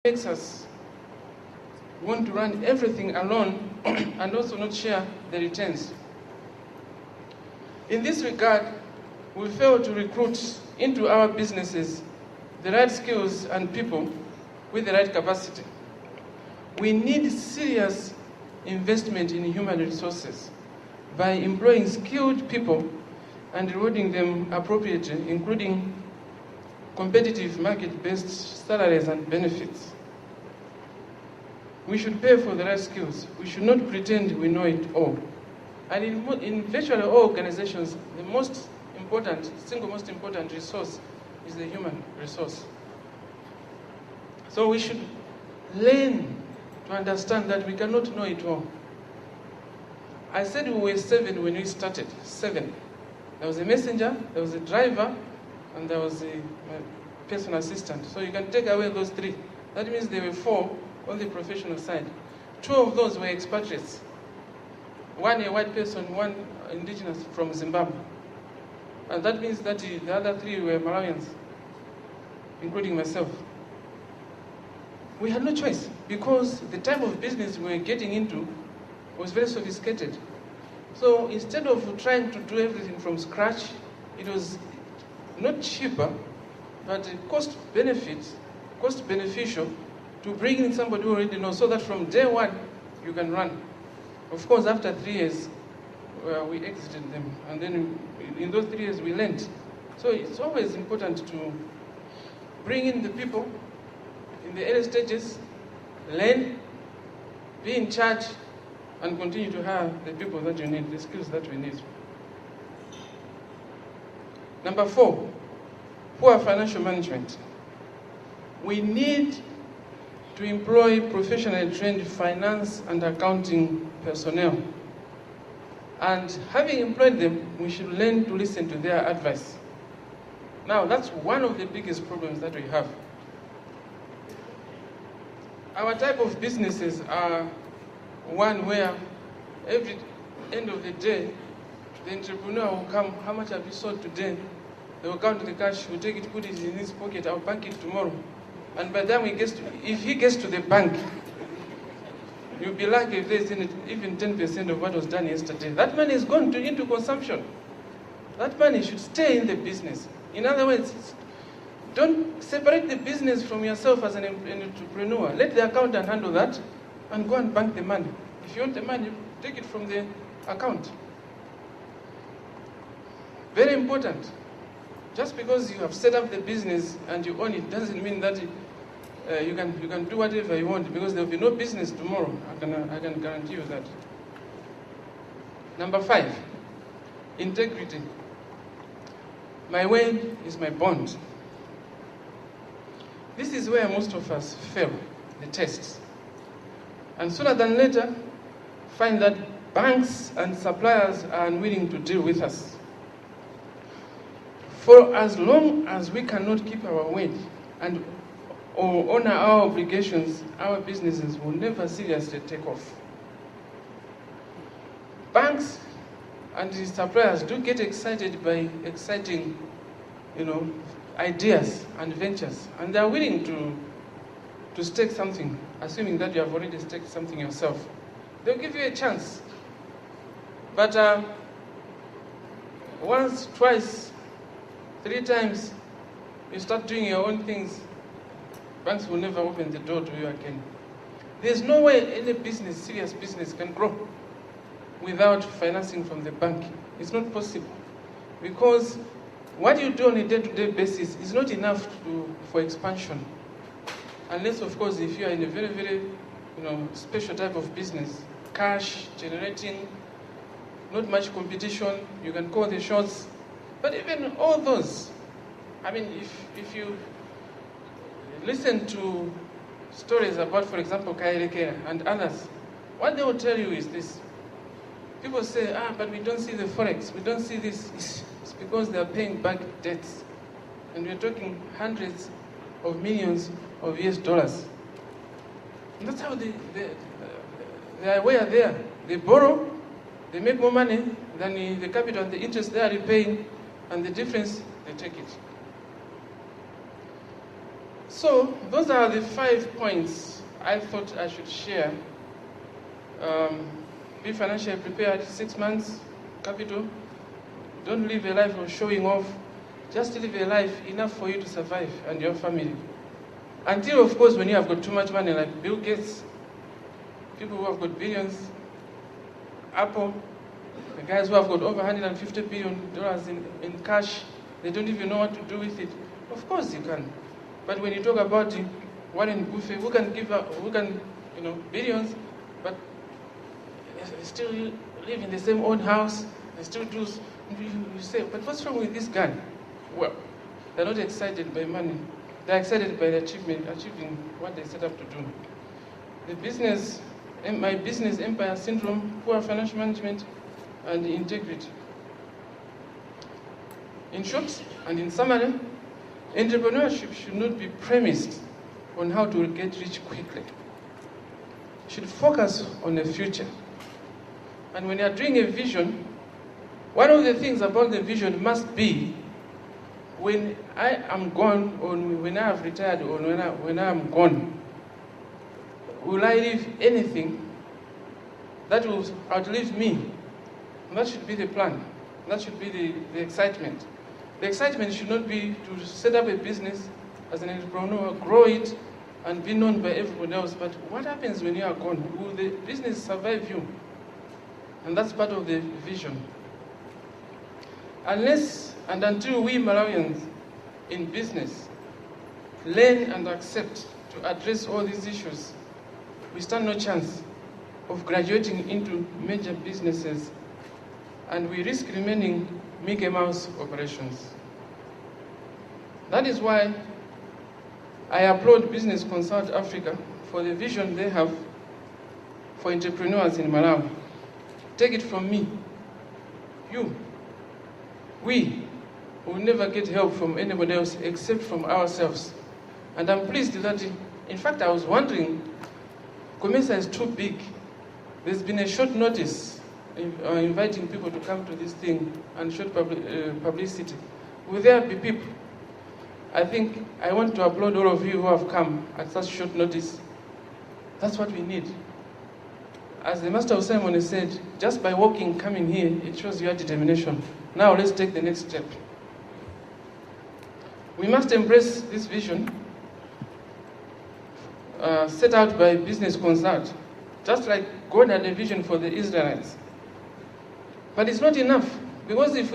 makes us want to run everything alone and also not share the returns. In this regard, we fail to recruit into our businesses the right skills and people with the right capacity. We need serious investment in human resources by employing skilled people and rewarding them appropriately, including competitive market-based salaries and benefits. We should pay for the right skills. We should not pretend we know it all. And in virtually all organizations, the single most important resource is the human resource. So we should learn to understand that we cannot know it all. I said we were 7 when we started, 7. There was a messenger, there was a driver, and there was a personal assistant. So you can take away those 3. That means there were 4 on the professional side. 2 of those were expatriates. 1 a white person, 1 indigenous from Zimbabwe. And that means that the other 3 were Malawians, including myself. We had no choice because the type of business we were getting into was very sophisticated. So instead of trying to do everything from scratch, it was not cheaper, but cost beneficial to bring in somebody who already knows, so that from day 1 you can run. Of course, after 3 years, we exited them, and then in those 3 years we learned. So it's always important to bring in the people in the early stages, learn, be in charge, and continue to hire the people that you need, the skills that we need. Number 4, poor financial management. We need to employ professionally trained finance and accounting personnel. And having employed them, we should learn to listen to their advice. Now, that's one of the biggest problems that we have. Our type of businesses are one where every end of the day, the entrepreneur will come, how much have you sold today? They will count the cash, will take it, put it in his pocket, I'll bank it tomorrow. And by the time if he gets to the bank, you'll be lucky if there's even 10% of what was done yesterday. That money is gone into consumption. That money should stay in the business. In other words, don't separate the business from yourself as an entrepreneur. Let the accountant handle that and go and bank the money. If you want the money, take it from the account. Very important. Just because you have set up the business and you own it doesn't mean that you can do whatever you want, because there will be no business tomorrow. I can guarantee you that. Number 5, integrity. My word is my bond. This is where most of us fail the tests. And sooner than later, find that banks and suppliers are unwilling to deal with us. For as long as we cannot keep our word or honor our obligations, our businesses will never seriously take off. Banks and the suppliers do get excited by exciting, ideas and ventures, and they are willing to stake something, assuming that you have already staked something yourself. They'll give you a chance. But once, twice, 3 times, you start doing your own things, banks will never open the door to you again. There's no way any business, serious business, can grow without financing from the bank. It's not possible. Because what you do on a day-to-day basis is not enough for expansion. Unless, of course, if you are in a very, very special type of business, cash generating, not much competition, you can call the shots. But even all those, if you listen to stories about, for example, Kachaje and others, what they will tell you is this. People say, but we don't see the forex, we don't see this. It's because they are paying back debts. And we're talking hundreds of millions of US dollars. And that's how they are where they are. They borrow, they make more money than the capital and the interest they are repaying, and the difference, they take it. So those are the 5 points I thought I should share. Be financially prepared, 6 months, capital. Don't live a life of showing off. Just live a life enough for you to survive and your family. Until, of course, when you have got too much money, like Bill Gates, people who have got billions, Apple, the guys who have got over $150 billion in cash, they don't even know what to do with it. Of course you can. But when you talk about Warren Buffett, who can billions, but they still live in the same old house, they still do, you say, but what's wrong with this guy? Well, they're not excited by money. They're excited by the achieving what they set up to do. My business empire syndrome, poor financial management, and integrity. In short, and in summary, entrepreneurship should not be premised on how to get rich quickly. It should focus on the future. And when you are doing a vision, one of the things about the vision must be, when I am gone, or when I have retired, or when I am gone, will I leave anything that will outlive me? And that should be the plan. That should be the excitement. The excitement should not be to set up a business as an entrepreneur, grow it, and be known by everyone else. But what happens when you are gone? Will the business survive you? And that's part of the vision. Unless and until we Malawians in business learn and accept to address all these issues, we stand no chance of graduating into major businesses, and we risk remaining Mickey Mouse operations. That is why I applaud Business Consult Africa for the vision they have for entrepreneurs in Malawi. Take it from me, we will never get help from anybody else except from ourselves. And I'm pleased that, in fact, I was wondering, COMESA is too big. There's been a short notice inviting people to come to this thing and short publicity. Will there be people? I think I want to applaud all of you who have come at such short notice. That's what we need. As the Master of Ceremony said, just by coming here, it shows your determination. Now let's take the next step. We must embrace this vision set out by Business Consult, just like God had a vision for the Israelites. But it's not enough, because if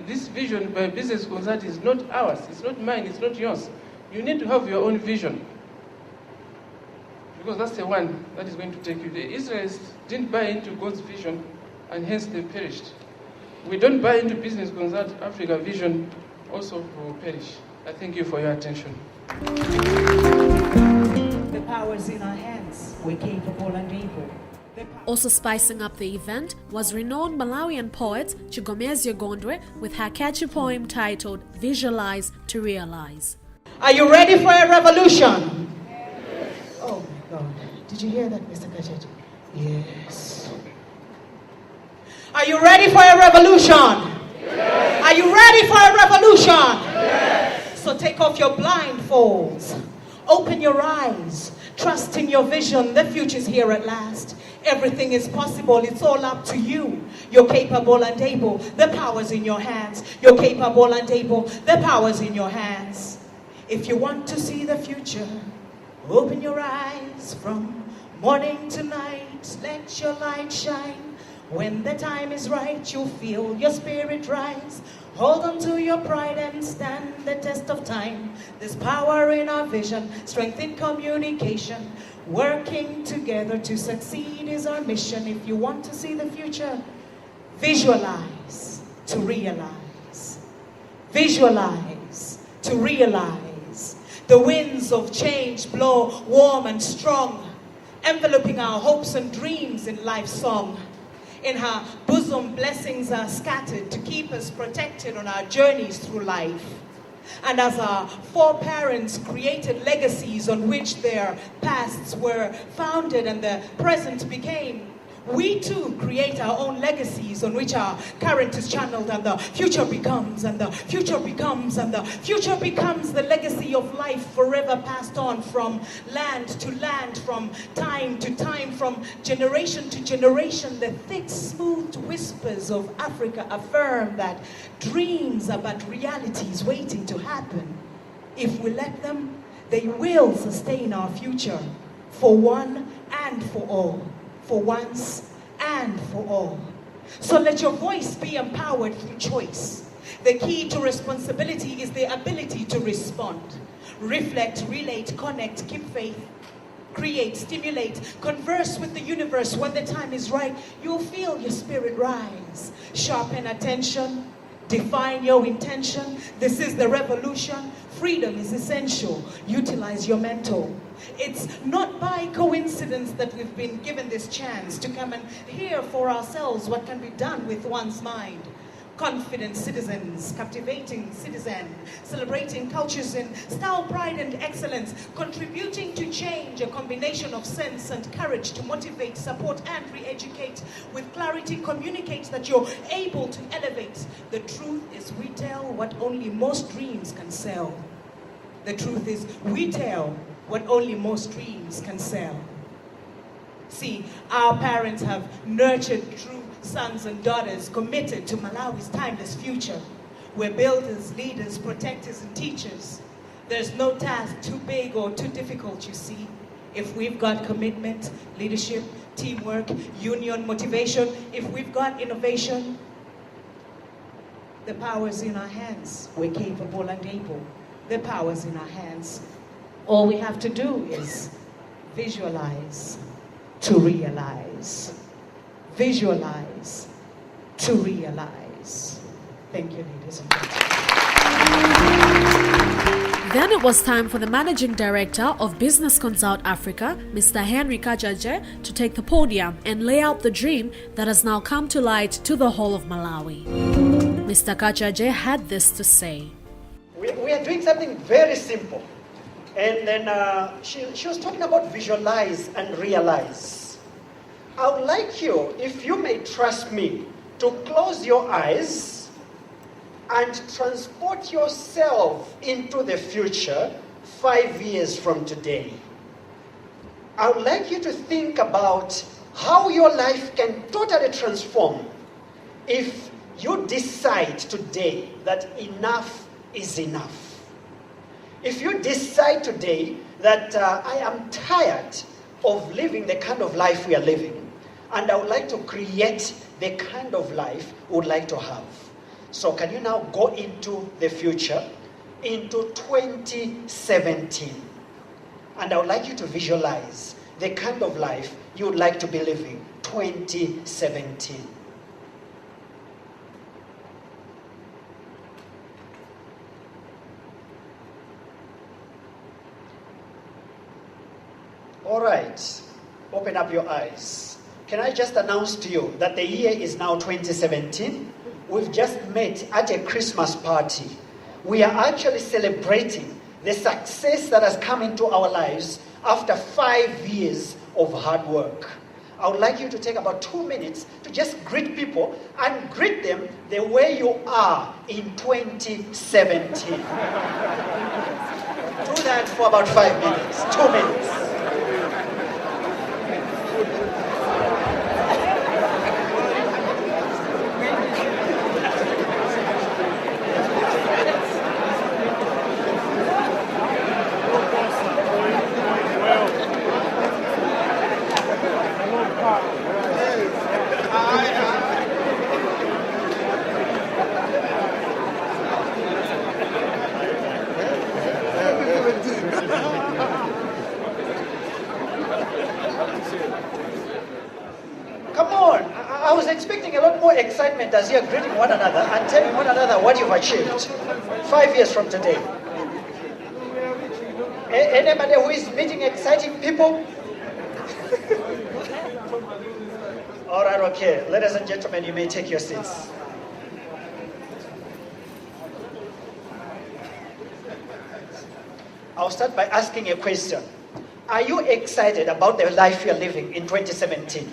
this vision by Business Consult is not ours, it's not mine, it's not yours, you need to have your own vision, because that's the one that is going to take you. The Israelites didn't buy into God's vision, and hence they perished. We don't buy into Business Consult Africa vision, also will perish. I thank you for your attention. The power is in our hands. We're capable and able. Also spicing up the event was renowned Malawian poet Chigomezia Gondwe with her catchy poem titled Visualize to Realize. Are you ready for a revolution? Yes. Oh my God. Did you hear that, Mr. Kachaje? Yes. Are you ready for a revolution? Yes. Are you ready for a revolution? Yes. So take off your blindfolds. Open your eyes. Trust in your vision. The future's here at last. Everything is possible. It's all up to you. You're capable and able. The power's in your hands. You're capable and able. The power's in your hands. If you want to see the future, open your eyes from morning to night. Let your light shine. When the time is right, you'll feel your spirit rise. Hold on to your pride and stand the test of time. There's power in our vision, strength in communication. Working together to succeed is our mission. If you want to see the future, visualize to realize. Visualize to realize. The winds of change blow warm and strong, enveloping our hopes and dreams in life's song. In her bosom, blessings are scattered to keep us protected on our journeys through life. And as our foreparents created legacies on which their pasts were founded and the present became, We too create our own legacies on which our current is channeled, and the future becomes, and the future becomes, and the future becomes the legacy of life forever passed on from land to land, from time to time, from generation to generation. The thick, smooth whispers of Africa affirm that dreams are but realities waiting to happen. If we let them, they will sustain our future for one and for all. For once and for all. So let your voice be empowered through choice. The key to responsibility is the ability to respond. Reflect, relate, connect, keep faith, create, stimulate, converse with the universe. When the time is right, you'll feel your spirit rise. Sharpen attention, define your intention. This is the revolution. Freedom is essential. Utilize your mental. It's not by coincidence that we've been given this chance to come and hear for ourselves what can be done with one's mind. Confident citizens, captivating citizen, celebrating cultures in style, pride, and excellence, contributing to change, a combination of sense and courage to motivate, support, and re-educate. With clarity, communicate that you're able to elevate. The truth is we tell what only most dreams can sell. The truth is we tell what only most dreams can sell. See, our parents have nurtured true sons and daughters committed to Malawi's timeless future. We're builders, leaders, protectors, and teachers. There's no task too big or too difficult, you see. If we've got commitment, leadership, teamwork, union, motivation, if we've got innovation, the power's in our hands. We're capable and able. The power's in our hands. All we have to do is visualize to realize. Visualize to realize. Thank you, ladies and gentlemen. Then it was time for the Managing Director of Business Consult Africa, Mr. Henry Kachaje, to take the podium and lay out the dream that has now come to light to the whole of Malawi. Mr. Kachaje had this to say. We are doing something very simple. And then she was talking about visualize and realize. I would like you, if you may trust me, to close your eyes and transport yourself into the future 5 years from today. I would like you to think about how your life can totally transform if you decide today that enough is enough. If you decide today that I am tired of living the kind of life we are living, and I would like to create the kind of life we would like to have. So can you now go into the future, into 2017? And I would like you to visualize the kind of life you would like to be living 2017. All right, open up your eyes. Can I just announce to you that the year is now 2017? We've just met at a Christmas party. We are actually celebrating the success that has come into our lives after 5 years of hard work. I would like you to take about 2 minutes to just greet people and greet them the way you are in 2017. Do that for about 5 minutes, 2 minutes. Come on, I was expecting a lot more excitement as you're greeting one another and telling one another what you've achieved 5 years from today. Anybody who is meeting exciting people? All right, okay. Ladies and gentlemen, you may take your seats. I'll start by asking a question. Are you excited about the life you're living in 2017?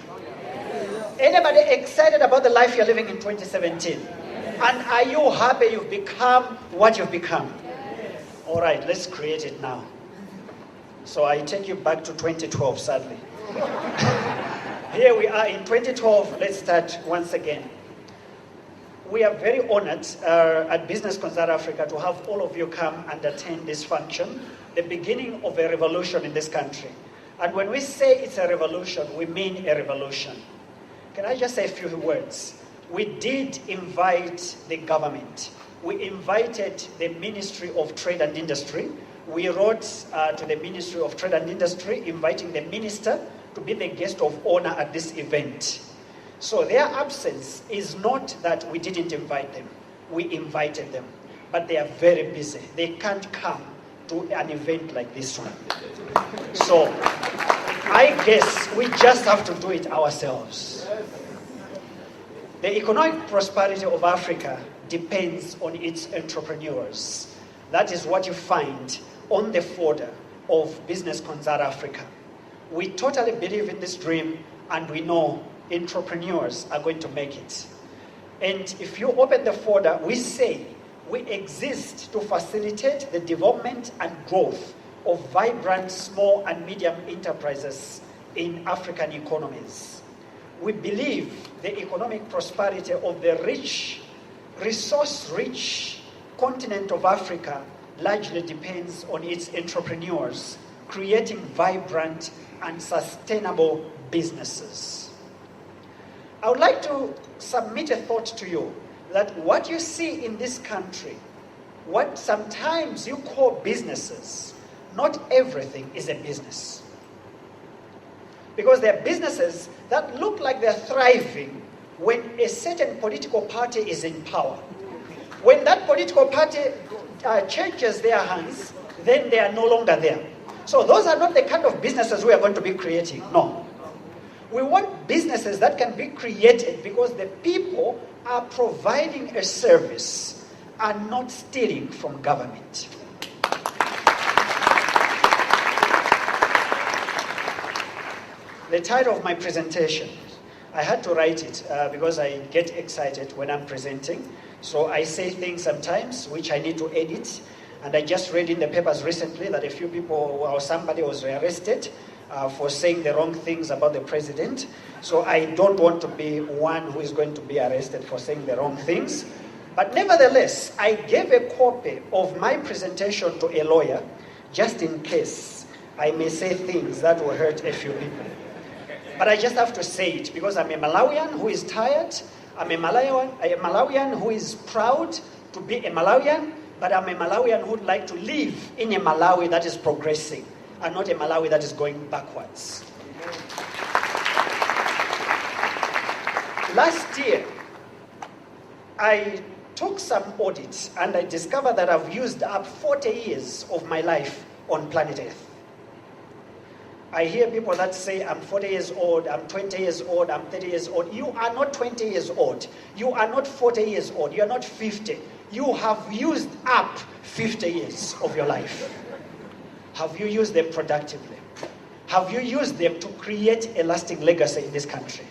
Anybody excited about the life you're living in 2017? And are you happy you've become what you've become? All right, let's create it now. So I take you back to 2012, sadly. Here we are in 2012. Let's start once again. We are very honored at Business Consult Africa to have all of you come and attend this function, the beginning of a revolution in this country. And when we say it's a revolution, we mean a revolution. Can I just say a few words? We did invite the government. We invited the Ministry of Trade and Industry. We wrote to the Ministry of Trade and Industry inviting the minister to be the guest of honor at this event. So their absence is not that we didn't invite them. We invited them. But they are very busy. They can't come to an event like this one. So I guess we just have to do it ourselves. The economic prosperity of Africa depends on its entrepreneurs. That is what you find on the folder of Business Consult Africa. We totally believe in this dream, and we know entrepreneurs are going to make it. And if you open the folder, we say we exist to facilitate the development and growth of vibrant small and medium enterprises in African economies. We believe the economic prosperity of the rich, resource-rich continent of Africa largely depends on its entrepreneurs creating vibrant and sustainable businesses. I would like to submit a thought to you that what you see in this country, what sometimes you call businesses, not everything is a business. Because there are businesses that look like they're thriving when a certain political party is in power. When that political party changes their hands, then they are no longer there. So those are not the kind of businesses we are going to be creating. No. We want businesses that can be created because the people are providing a service and not stealing from government. The title of my presentation, I had to write it because I get excited when I'm presenting. So I say things sometimes which I need to edit. And I just read in the papers recently that a few people or somebody was arrested for saying the wrong things about the president. So I don't want to be one who is going to be arrested for saying the wrong things. But nevertheless, I gave a copy of my presentation to a lawyer just in case I may say things that will hurt a few people. But I just have to say it because I'm a Malawian who is tired. I'm a Malawian who is proud to be a Malawian, but I'm a Malawian who would like to live in a Malawi that is progressing and not a Malawi that is going backwards. Last year, I took some audits and I discovered that I've used up 40 years of my life on planet Earth. I hear people that say, I'm 40 years old, I'm 20 years old, I'm 30 years old. You are not 20 years old. You are not 40 years old. You are not 50. You have used up 50 years of your life. Have you used them productively? Have you used them to create a lasting legacy in this country?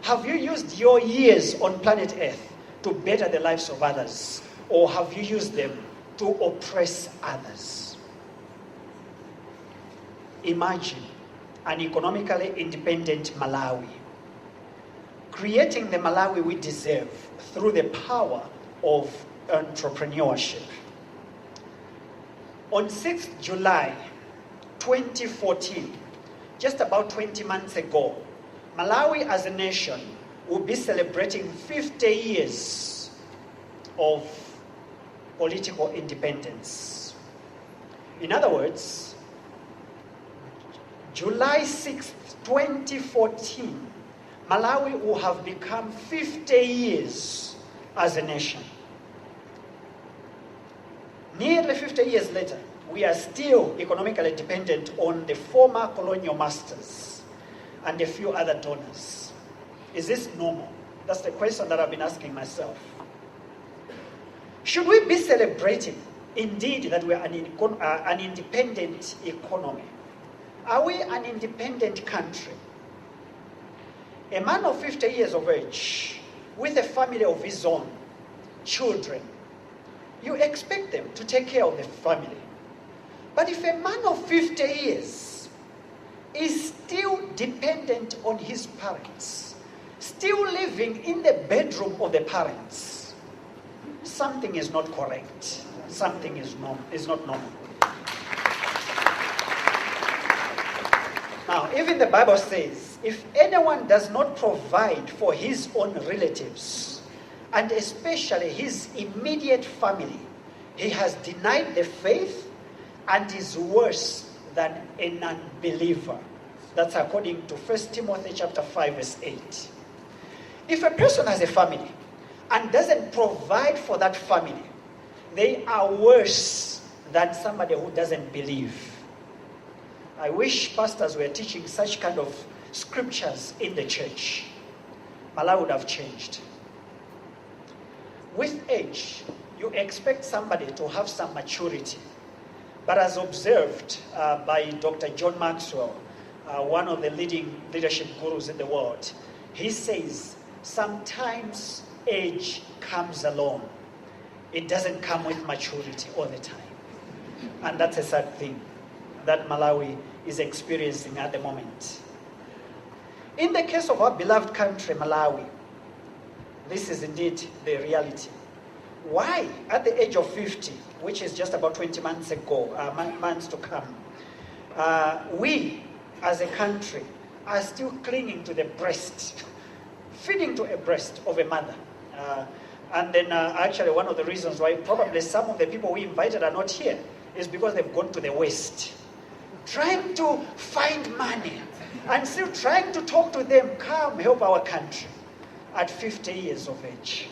Have you used your years on planet Earth to better the lives of others? Or have you used them to oppress others? Imagine an economically independent Malawi, creating the Malawi we deserve through the power of entrepreneurship. On 6th July 2014, just about 20 months ago, Malawi as a nation will be celebrating 50 years of political independence. In other words, July 6th, 2014, Malawi will have become 50 years as a nation. Nearly 50 years later, we are still economically dependent on the former colonial masters and a few other donors. Is this normal? That's the question that I've been asking myself. Should we be celebrating, indeed, that we are an independent economy? Are we an independent country? A man of 50 years of age, with a family of his own, children, you expect them to take care of the family. But if a man of 50 years is still dependent on his parents, still living in the bedroom of the parents, something is not correct. Something is not normal. Now, even the Bible says, if anyone does not provide for his own relatives, and especially his immediate family, he has denied the faith and is worse than an unbeliever. That's according to 1 Timothy chapter 5, verse 8. If a person has a family and doesn't provide for that family, they are worse than somebody who doesn't believe. I wish pastors were teaching such kind of scriptures in the church. Malawi would have changed. With age, you expect somebody to have some maturity. But as observed by Dr. John Maxwell, one of the leading leadership gurus in the world, he says, sometimes age comes along. It doesn't come with maturity all the time. And that's a sad thing that Malawi is experiencing at the moment. In the case of our beloved country, Malawi, this is indeed the reality. Why, at the age of 50, which is just about 20 months ago, months to come, we as a country are still clinging to the breast, feeding to a breast of a mother. And then actually one of the reasons why probably some of the people we invited are not here is because they've gone to the West, trying to find money and still trying to talk to them, come help our country at 50 years of age.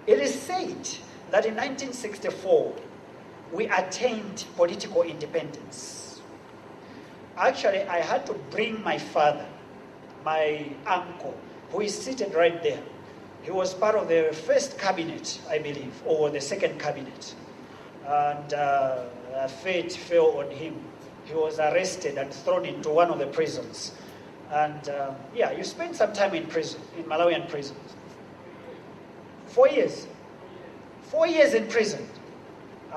It is said that in 1964, we attained political independence. Actually, I had to bring my father, my uncle, who is seated right there. He was part of the first cabinet, I believe, or the second cabinet. And fate fell on him. He was arrested and thrown into one of the prisons. And you spent some time in prison, in Malawian prisons. 4 years. 4 years in prison.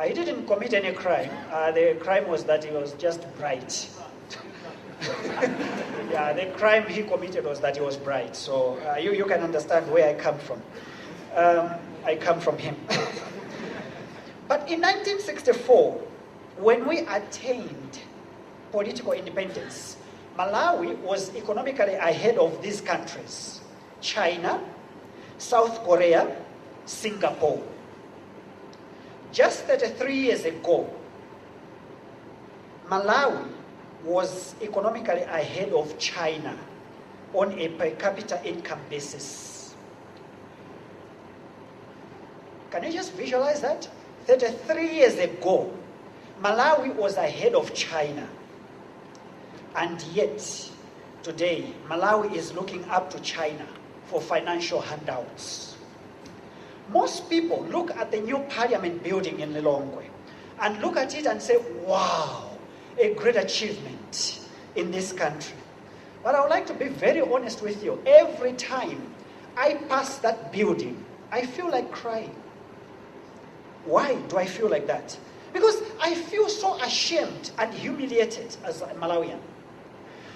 He didn't commit any crime. The crime was that he was just bright. The crime he committed was that he was bright. So you can understand where I come from. I come from him. But in 1964, when we attained political independence, Malawi was economically ahead of these countries: China, South Korea, Singapore. Just 33 years ago, Malawi was economically ahead of China on a per capita income basis. Can you just visualize that? 33 years ago, Malawi was ahead of China. And yet, today, Malawi is looking up to China for financial handouts. Most people look at the new parliament building in Lilongwe and look at it and say, wow, a great achievement in this country. But I would like to be very honest with you. Every time I pass that building, I feel like crying. Why do I feel like that? Because I feel so ashamed and humiliated as a Malawian.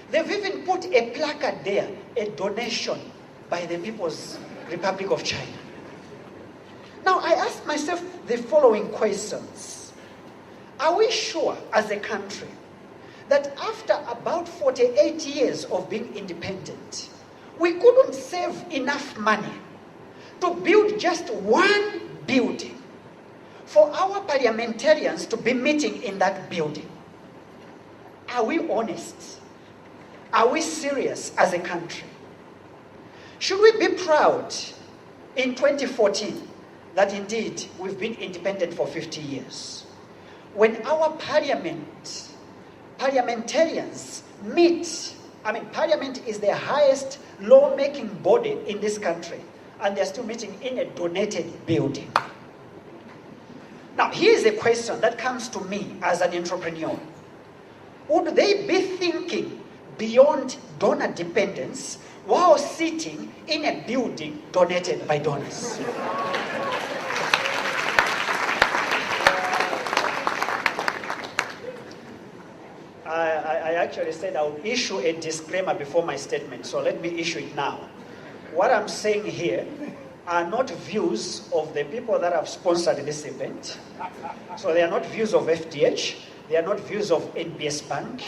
They've even put a placard there, a donation by the People's Republic of China. Now, I ask myself the following questions. Are we sure as a country that after about 48 years of being independent, we couldn't save enough money to build just one building for our parliamentarians to be meeting in that building? Are we honest? Are we serious as a country? Should we be proud in 2014 that indeed we've been independent for 50 years? When our parliamentarians meet, Parliament is the highest law-making body in this country, and they're still meeting in a donated building. Now, here's a question that comes to me as an entrepreneur. Would they be thinking beyond donor dependence while sitting in a building donated by donors. I actually said I would issue a disclaimer before my statement, so let me issue it now. What I'm saying here are not views of the people that have sponsored this event. So they are not views of FDH, they are not views of NBS Bank.